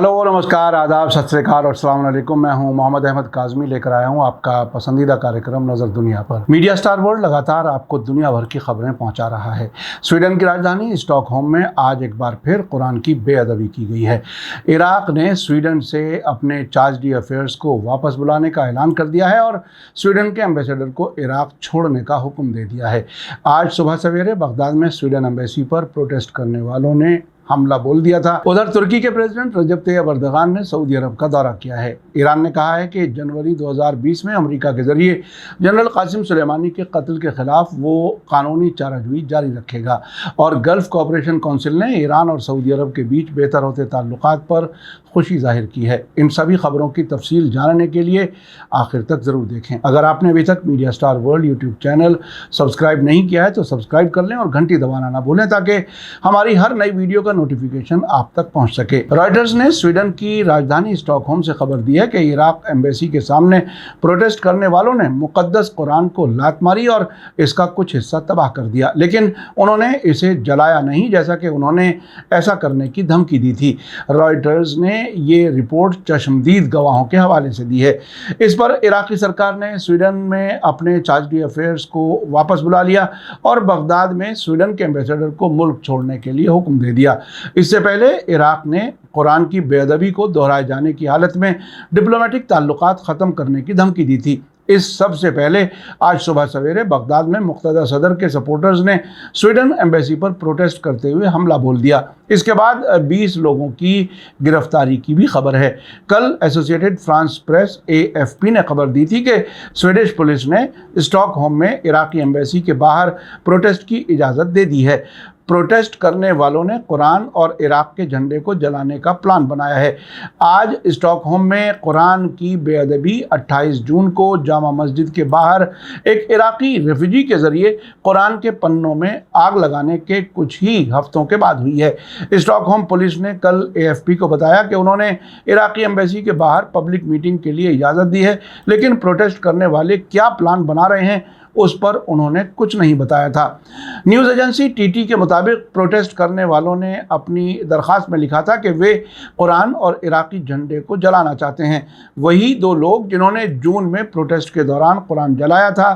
Hello नमस्कार आदाब सत श्री अकाल और अस्सलाम वालेकुम। मैं हूं मोहम्मद अहमद काज़मी, लेकर आया हूं आपका पसंदीदा कार्यक्रम नज़र दुनिया पर। मीडिया स्टार वर्ल्ड लगातार आपको दुनिया भर की खबरें पहुंचा रहा है। स्वीडन की राजधानी स्टॉकहोम में आज एक बार फिर कुरान की बेअदबी की गई है। इराक ने स्वीडन से अपने चार्ज डी अफेयर्स को वापस बुलाने का ऐलान कर दिया है और स्वीडन के एम्बेसडर को इराक छोड़ने का हुक्म दे दिया है। आज सुबह सवेरे बगदाद में स्वीडन एम्बेसी पर प्रोटेस्ट करने वालों ने हमला बोल दिया था। उधर तुर्की के प्रेसिडेंट रजब तैयब अर्दगान ने सऊदी अरब का दौरा किया है। ईरान ने कहा है कि जनवरी 2020 में अमेरिका के जरिए जनरल कासिम सुलेमानी के कत्ल के खिलाफ वो कानूनी चाराजोई जारी रखेगा और गल्फ कोऑपरेशन काउंसिल ने ईरान और सऊदी अरब के बीच बेहतर होते ताल्लुकात पर खुशी जाहिर की है। इन सभी खबरों की तफसील जानने के लिए आखिर तक ज़रूर देखें। अगर आपने अभी तक media star world YouTube channel subscribe नहीं किया है तो सब्सक्राइब कर लें और घंटी दबाना ना भूलें ताकि हमारी हर नई वीडियो का नोटिफिकेशन आप तक पहुंच सके। रॉयटर्स ने स्वीडन की राजधानी स्टॉकहोम से खबर दी है कि इराक एम्बेसी के सामने प्रोटेस्ट करने वालों ने मुकद्दस कुरान को लात मारी और इसका कुछ हिस्सा तबाह कर दिया, लेकिन उन्होंने इसे जलाया नहीं, जैसा कि उन्होंने ऐसा करने की धमकी दी थी। रॉयटर्स ने ये रिपोर्ट चश्मदीद गवाहों के हवाले से दी है। इस पर इराकी सरकार ने स्वीडन में अपने चार्ज डी अफेयर्स को वापस बुला लिया और बगदाद में स्वीडन के एम्बेसडर को मुल्क छोड़ने के लिए हुक्म दे दिया। इससे पहले इराक ने कुरान की बेअदबी को दोहराए जाने की हालत में डिप्लोमेटिक ताल्लुकात ख़त्म करने की धमकी दी थी। इस सबसे पहले आज सुबह सवेरे बगदाद में मुक़्तदा सदर के सपोर्टर्स ने स्वीडन एम्बेसी पर प्रोटेस्ट करते हुए हमला बोल दिया। इसके बाद 20 लोगों की गिरफ्तारी की भी खबर है। कल एसोसिएटेड फ्रांस प्रेस AFP ने खबर दी थी कि स्वीडिश पुलिस ने स्टॉकहोम में इराकी एम्बेसी के बाहर प्रोटेस्ट की इजाज़त दे दी है। प्रोटेस्ट करने वालों ने कुरान और इराक के झंडे को जलाने का प्लान बनाया है। आज स्टॉकहोम में कुरान की बेअदबी 28 जून को जामा मस्जिद के बाहर एक इराकी रेफ्यूजी के ज़रिए कुरान के पन्नों में आग लगाने के कुछ ही हफ्तों के बाद हुई है। स्टॉकहोम पुलिस ने कल AFP को बताया कि उन्होंने इराकी एम्बेसी के बाहर पब्लिक मीटिंग के लिए इजाज़त दी है, लेकिन प्रोटेस्ट करने वाले क्या प्लान बना रहे हैं उस पर उन्होंने कुछ नहीं बताया था। न्यूज़ एजेंसी TT के मुताबिक प्रोटेस्ट करने वालों ने अपनी दरख्वास्त में लिखा था कि वे कुरान और इराकी झंडे को जलाना चाहते हैं। वही दो लोग जिन्होंने जून में प्रोटेस्ट के दौरान कुरान जलाया था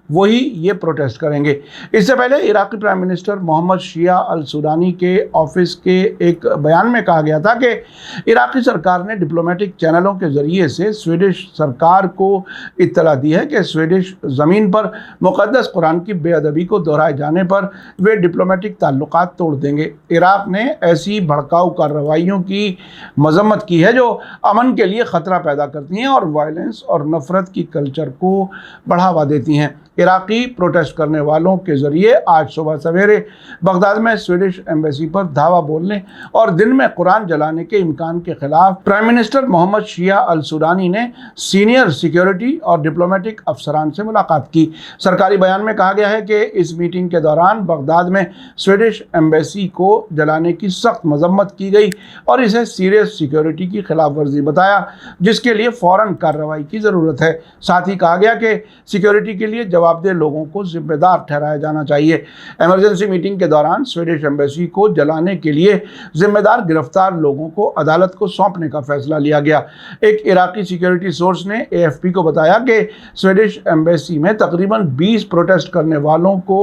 वही ये प्रोटेस्ट करेंगे। इससे पहले इराकी प्राइम मिनिस्टर मोहम्मद शिया अल सुडानी के ऑफिस के एक बयान में कहा गया था कि इराकी सरकार ने डिप्लोमेटिक चैनलों के ज़रिए से स्वीडिश सरकार को इत्तला दी है कि स्वीडिश ज़मीन पर मुक़द्दस कुरान की बेअदबी को दोहराए जाने पर वे डिप्लोमेटिक ताल्लुकात तोड़ देंगे। इराक ने ऐसी भड़काऊ कार्रवाइयों की मजम्मत की है जो अमन के लिए ख़तरा पैदा करती हैं और वायलेंस और नफ़रत की कल्चर को बढ़ावा देती हैं। इराकी प्रोटेस्ट करने वालों के ज़रिए आज सुबह सवेरे बगदाद में स्वीडिश एम्बेसी पर धावा बोलने और दिन में कुरान जलाने के इम्कान के खिलाफ प्राइम मिनिस्टर मोहम्मद शिया अल सुडानी ने सीनियर सिक्योरिटी और डिप्लोमेटिक अफसरान से मुलाकात की। सरकारी बयान में कहा गया है कि इस मीटिंग के दौरान बगदाद में स्वीडिश एम्बेसी को जलाने की सख्त मजम्मत की गई और इसे सीरियस सिक्योरिटी की खिलाफ वर्जी बताया, जिसके लिए फ़ौरन कार्रवाई की ज़रूरत है। साथ ही कहा गया कि सिक्योरिटी के लिए जवाबदेह लोगों को जिम्मेदार ठहराया जाना चाहिए। इमरजेंसी मीटिंग के दौरान स्वीडिश एम्बेसी को जलाने के लिए जिम्मेदार गिरफ्तार लोगों को अदालत को सौंपने का फैसला लिया गया। एक इराकी सिक्योरिटी सोर्स ने AFP को बताया कि स्वीडिश एम्बेसी में तकरीबन 20 प्रोटेस्ट करने वालों को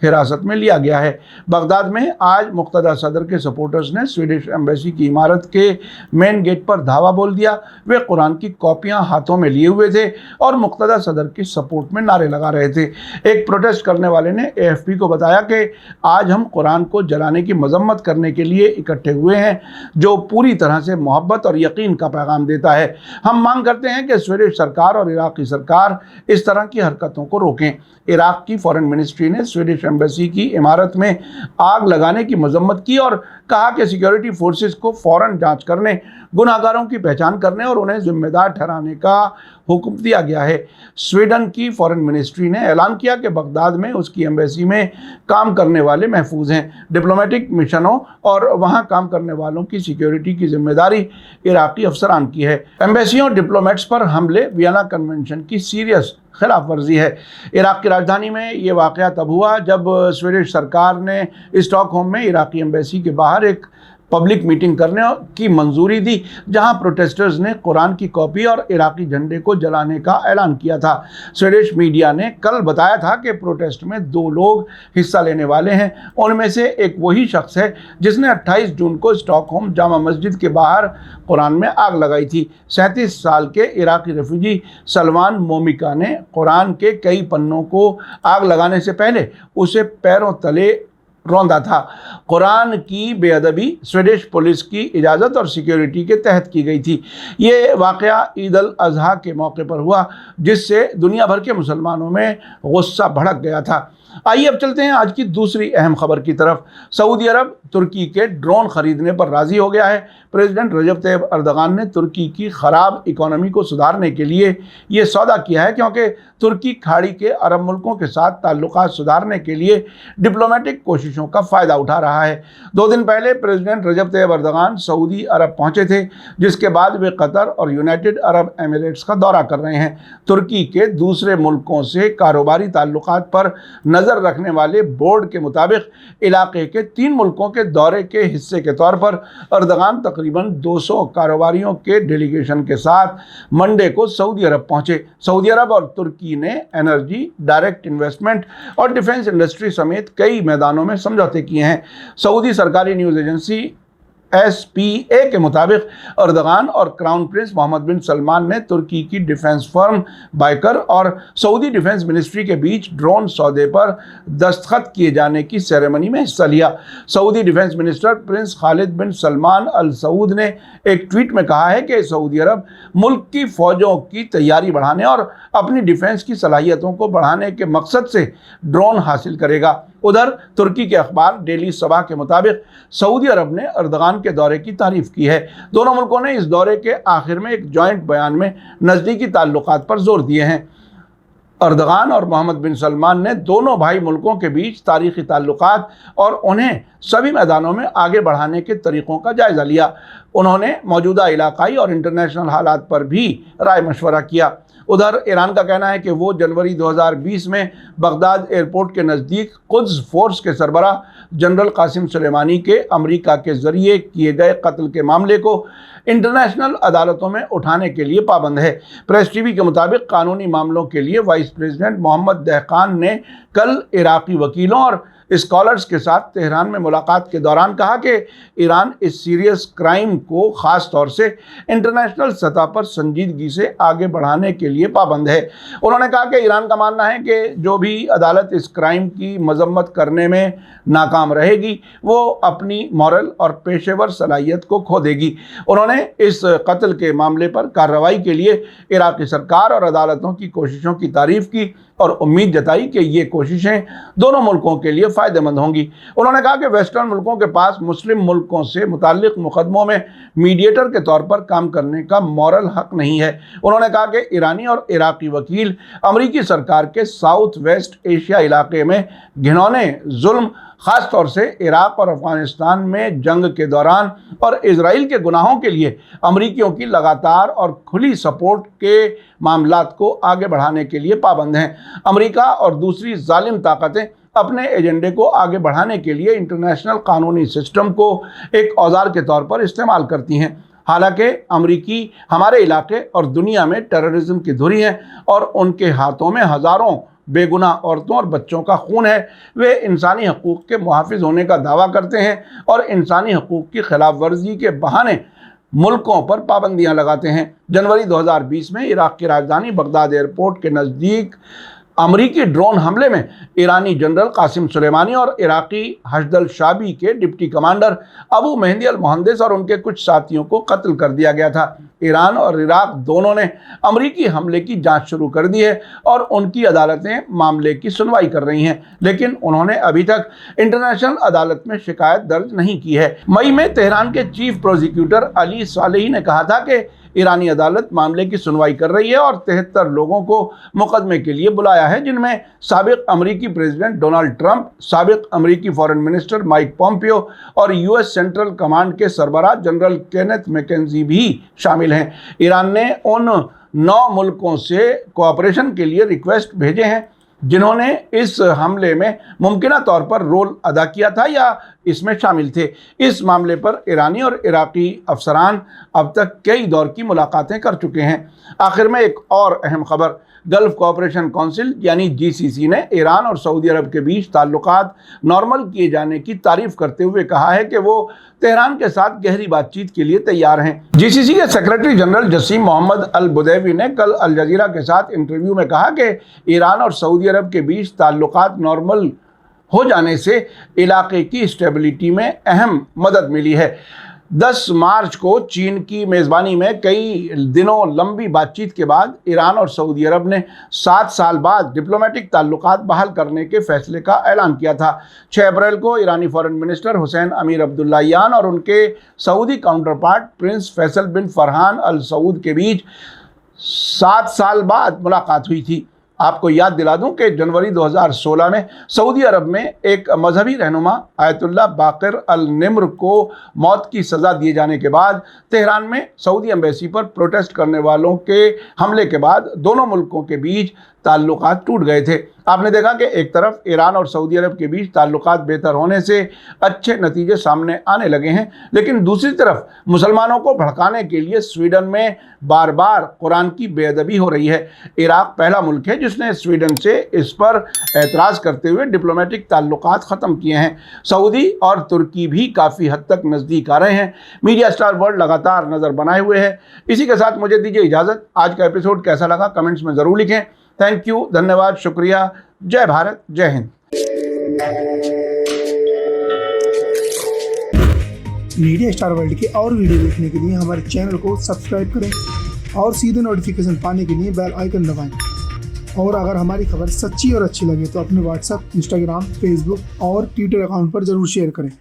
हिरासत में लिया गया है। बगदाद में आज मुक़्तदा सदर के सपोर्टर्स ने स्वीडिश एम्बेसी की इमारत के मेन गेट पर धावा बोल दिया। वे कुरान की कॉपियां हाथों में लिए हुए थे और मुक़्तदा सदर की सपोर्ट में नारे लगा रहे थे। एक प्रोटेस्ट करने वाले ने AFP को बताया कि आज हम कुरान को जलाने की मजम्मत करने के लिए इकट्ठे हुए हैं, जो पूरी तरह से मोहब्बत और यकीन का पैगाम देता है। हम मांग करते हैं कि स्वीडिश सरकार और इराकी सरकार इस तरह की हरकतों को रोकें। इराक की फॉरेन मिनिस्ट्री ने स्वीडिश एम्बेसी की इमारत में आग लगाने की मजम्मत की और कहा कि सिक्योरिटी फोर्सेस को फ़ौरन जांच करने, गुनाहगारों की पहचान करने और उन्हें जिम्मेदार ठहराने का हुक्म दिया गया है। स्वीडन की फॉरेन मिनिस्ट्री ने ऐलान किया कि बगदाद में उसकी एम्बेसी में काम करने वाले महफूज हैं। डिप्लोमेटिक मिशनों और वहां काम करने वालों की सिक्योरिटी की जिम्मेदारी इराकी अफसरान की है। एम्बेसियों डिप्लोमेट्स पर हमले वियना कन्वेंशन की सीरियस खिलाफ वर्जी है। इराक की राजधानी में ये वाक़या तब हुआ जब स्वीडिश सरकार ने स्टॉकहोम में इराकी एम्बेसी के बाहर एक पब्लिक मीटिंग करने की मंजूरी दी, जहां प्रोटेस्टर्स ने कुरान की कॉपी और इराकी झंडे को जलाने का ऐलान किया था। स्वीडिश मीडिया ने कल बताया था कि प्रोटेस्ट में 2 लोग हिस्सा लेने वाले हैं। उनमें से एक वही शख्स है जिसने 28 जून को स्टॉकहोम जामा मस्जिद के बाहर कुरान में आग लगाई थी। 37 साल के इराकी रेफ्यूजी सलमान मोमिका ने कुरान के कई पन्नों को आग लगाने से पहले उसे पैरों तले रौंदा था। कुरान की बेअदबी स्वीडिश पुलिस की इजाज़त और सिक्योरिटी के तहत की गई थी। ये वाक़या ईद अल अज़हा के मौके पर हुआ, जिससे दुनिया भर के मुसलमानों में गुस्सा भड़क गया था। आइए अब चलते हैं आज की दूसरी अहम खबर की तरफ। सऊदी अरब तुर्की के ड्रोन खरीदने पर राज़ी हो गया है। प्रेसिडेंट रजब तैयब अर्दगान ने तुर्की की ख़राब इकोनॉमी को सुधारने के लिए ये सौदा किया है, क्योंकि तुर्की खाड़ी के अरब मुल्कों के साथ ताल्लुकात सुधारने के लिए डिप्लोमेटिक कोशिशों का फ़ायदा उठा रहा है। 2 दिन पहले प्रेसिडेंट रजब तैयब अर्दगान सऊदी अरब पहुँचे थे, जिसके बाद वे कतर और यूनाइटेड अरब एमिरेट्स का दौरा कर रहे हैं। तुर्की के दूसरे मुल्कों से कारोबारी ताल्लुकात पर नज़र रखने वाले बोर्ड के मुताबिक इलाके के 3 मुल्कों के दौरे के हिस्से के तौर पर अर्दगान तकरीबन 200 कारोबारियों के डेलीगेशन के साथ मंडे को सऊदी अरब पहुंचे। सऊदी अरब और तुर्की ने एनर्जी, डायरेक्ट इन्वेस्टमेंट और डिफेंस इंडस्ट्री समेत कई मैदानों में समझौते किए हैं। सऊदी सरकारी न्यूज़ एजेंसी SPA के मुताबिक अर्दगान और क्राउन प्रिंस मोहम्मद बिन सलमान ने तुर्की की डिफेंस फर्म बाइकर और सऊदी डिफेंस मिनिस्ट्री के बीच ड्रोन सौदे पर दस्तखत किए जाने की सेरेमनी में हिस्सा लिया। Saudi defence minister prince Khalid bin Salman Al Saud ने एक ट्वीट में कहा है कि सऊदी अरब मुल्क की फ़ौजों की तैयारी बढ़ाने और अपनी डिफेंस की सलाहियतों को बढ़ाने के मकसद से ड्रोन हासिल करेगा। उधर तुर्की के अखबार डेली सबा के मुताबिक सऊदी अरब ने अर्दगान के दौरे की तारीफ की है। दोनों मुल्कों ने इस दौरे के आखिर में एक जॉइंट बयान में नज़दीकी ताल्लुकात पर जोर दिए हैं। अर्दगान और मोहम्मद बिन सलमान ने दोनों भाई मुल्कों के बीच तारीखी ताल्लुकात और उन्हें सभी मैदानों में आगे बढ़ाने के तरीक़ों का जायज़ा लिया। उन्होंने मौजूदा इलाकाई और इंटरनेशनल हालात पर भी राय मशवरा किया। उधर ईरान का कहना है कि वो जनवरी 2020 में बगदाद एयरपोर्ट के नज़दीक कुद्स फोर्स के सरबराह जनरल कासिम सुलेमानी के अमेरिका के ज़रिए किए गए कत्ल के मामले को इंटरनेशनल अदालतों में उठाने के लिए पाबंद है। प्रेस टीवी के मुताबिक कानूनी मामलों के लिए वाइस प्रेसिडेंट मोहम्मद दहकान ने कल इराकी वकीलों और स्कॉलर्स के साथ तेहरान में मुलाकात के दौरान कहा कि ईरान इस सीरियस क्राइम को ख़ास तौर से इंटरनेशनल सतह पर संजीदगी से आगे बढ़ाने के लिए पाबंद है। उन्होंने कहा कि ईरान का मानना है कि जो भी अदालत इस क्राइम की मजम्मत करने में नाकाम रहेगी वो अपनी मॉरल और पेशेवर सलाहियत को खो देगी। उन्होंने इस कत्ल के मामले पर कार्रवाई के लिए इराकी सरकार और अदालतों की कोशिशों की तारीफ़ की और उम्मीद जताई कि ये कोशिशें दोनों मुल्कों के लिए फ़ायदेमंद होंगी। उन्होंने कहा कि वेस्टर्न मुल्कों के पास मुस्लिम मुल्कों से मुताल्लिक़ मुकदमों में मीडिएटर के तौर पर काम करने का मॉरल हक नहीं है। उन्होंने कहा कि ईरानी और इराकी वकील अमरीकी सरकार के साउथ वेस्ट एशिया इलाके में घिनौने जुल्म, ख़ास तौर से इराक और अफ़गानिस्तान में जंग के दौरान और इजराइल के गुनाहों के लिए अमरीकियों की लगातार और खुली सपोर्ट के मामलात को आगे बढ़ाने के लिए पाबंद हैं। अमरीका और दूसरी जालिम ताकतें अपने एजेंडे को आगे बढ़ाने के लिए इंटरनेशनल कानूनी सिस्टम को एक औजार के तौर पर इस्तेमाल करती हैं। हालांकि अमरीकी हमारे इलाके और दुनिया में टेररिज्म की धुरी हैं और उनके हाथों में हज़ारों बेगुनाह औरतों और बच्चों का खून है। वे इंसानी हकूक़ के मुहाफ़िज़ होने का दावा करते हैं और इंसानी हकूक़ की खिलाफ वर्जी के बहाने मुल्कों पर पाबंदियां लगाते हैं। जनवरी 2020 में इराक की राजधानी बगदाद एयरपोर्ट के नज़दीक अमरीकी ड्रोन हमले में ईरानी जनरल कासिम सुलेमानी और इराकी हशदल शाबी के डिप्टी कमांडर अबू मेहंदी अल मुहंदिस और उनके कुछ साथियों को कत्ल कर दिया गया था। ईरान और इराक दोनों ने अमरीकी हमले की जांच शुरू कर दी है और उनकी अदालतें मामले की सुनवाई कर रही हैं, लेकिन उन्होंने अभी तक इंटरनेशनल अदालत में शिकायत दर्ज नहीं की है। मई में तेहरान के चीफ प्रोसिक्यूटर अली सालेही ने कहा था कि ईरानी अदालत मामले की सुनवाई कर रही है और 73 लोगों को मुकदमे के लिए बुलाया है, जिनमें साबिक अमरीकी प्रेसिडेंट डोनाल्ड ट्रंप, साबिक अमरीकी फॉरेन मिनिस्टर माइक पॉम्पियो और यूएस सेंट्रल कमांड के सरबराह जनरल केनेथ मैकेंजी भी शामिल हैं। ईरान ने उन 9 मुल्कों से कोऑपरेशन के लिए रिक्वेस्ट भेजे हैं जिन्होंने इस हमले में मुमकिना तौर पर रोल अदा किया था या इसमें शामिल थे। इस मामले पर ईरानी और इराकी अफसरान अब तक कई दौर की मुलाकातें कर चुके हैं। आखिर में एक और अहम खबर, गल्फ कोऑपरेशन काउंसिल यानी GCC ने ईरान और सऊदी अरब के बीच ताल्लुकात नॉर्मल किए जाने की तारीफ करते हुए कहा है कि वो तेहरान के साथ गहरी बातचीत के लिए तैयार हैं। GCC के सेक्रेटरी जनरल जसीम मोहम्मद अल बुदैवी ने कल अल जजीरा के साथ इंटरव्यू में कहा कि ईरान और सऊदी अरब के बीच ताल्लुकात नॉर्मल हो जाने से इलाके की स्टेबिलिटी में अहम मदद मिली है। 10 मार्च को चीन की मेज़बानी में कई दिनों लंबी बातचीत के बाद ईरान और सऊदी अरब ने 7 साल बाद डिप्लोमेटिक ताल्लुकात बहाल करने के फैसले का ऐलान किया था। 6 अप्रैल को ईरानी फॉरेन मिनिस्टर हुसैन अमीर अब्दुल्लाहियान और उनके सऊदी काउंटरपार्ट प्रिंस फैसल बिन फरहान अल सऊद के बीच 7 साल बाद मुलाकात हुई थी। आपको याद दिला दूं कि जनवरी 2016 में सऊदी अरब में एक मजहबी रहनुमा आयतुल्लाह बाक़िर अल निम्र को मौत की सज़ा दिए जाने के बाद तेहरान में सऊदी एम्बेसी पर प्रोटेस्ट करने वालों के हमले के बाद दोनों मुल्कों के बीच ताल्लुकात टूट गए थे। आपने देखा कि एक तरफ ईरान और सऊदी अरब के बीच ताल्लुकात बेहतर होने से अच्छे नतीजे सामने आने लगे हैं, लेकिन दूसरी तरफ मुसलमानों को भड़काने के लिए स्वीडन में बार बार कुरान की बेअदबी हो रही है। इराक पहला मुल्क है जिसने स्वीडन से इस पर एतराज़ करते हुए डिप्लोमेटिक ताल्लुकात ख़त्म किए हैं। सऊदी और तुर्की भी काफ़ी हद तक नज़दीक आ रहे हैं। मीडिया स्टार वर्ल्ड लगातार नज़र बनाए हुए है। इसी के साथ मुझे दीजिए इजाज़त। आज का एपिसोड कैसा लगा कमेंट्स में ज़रूर लिखें। थैंक यू, धन्यवाद, शुक्रिया। जय भारत, जय हिंद। मीडिया स्टार वर्ल्ड के और वीडियो देखने के लिए हमारे चैनल को सब्सक्राइब करें और सीधे नोटिफिकेशन पाने के लिए बेल आइकन दबाएं। और अगर हमारी खबर सच्ची और अच्छी लगे तो अपने व्हाट्सएप, इंस्टाग्राम, फेसबुक और ट्विटर अकाउंट पर जरूर शेयर करें।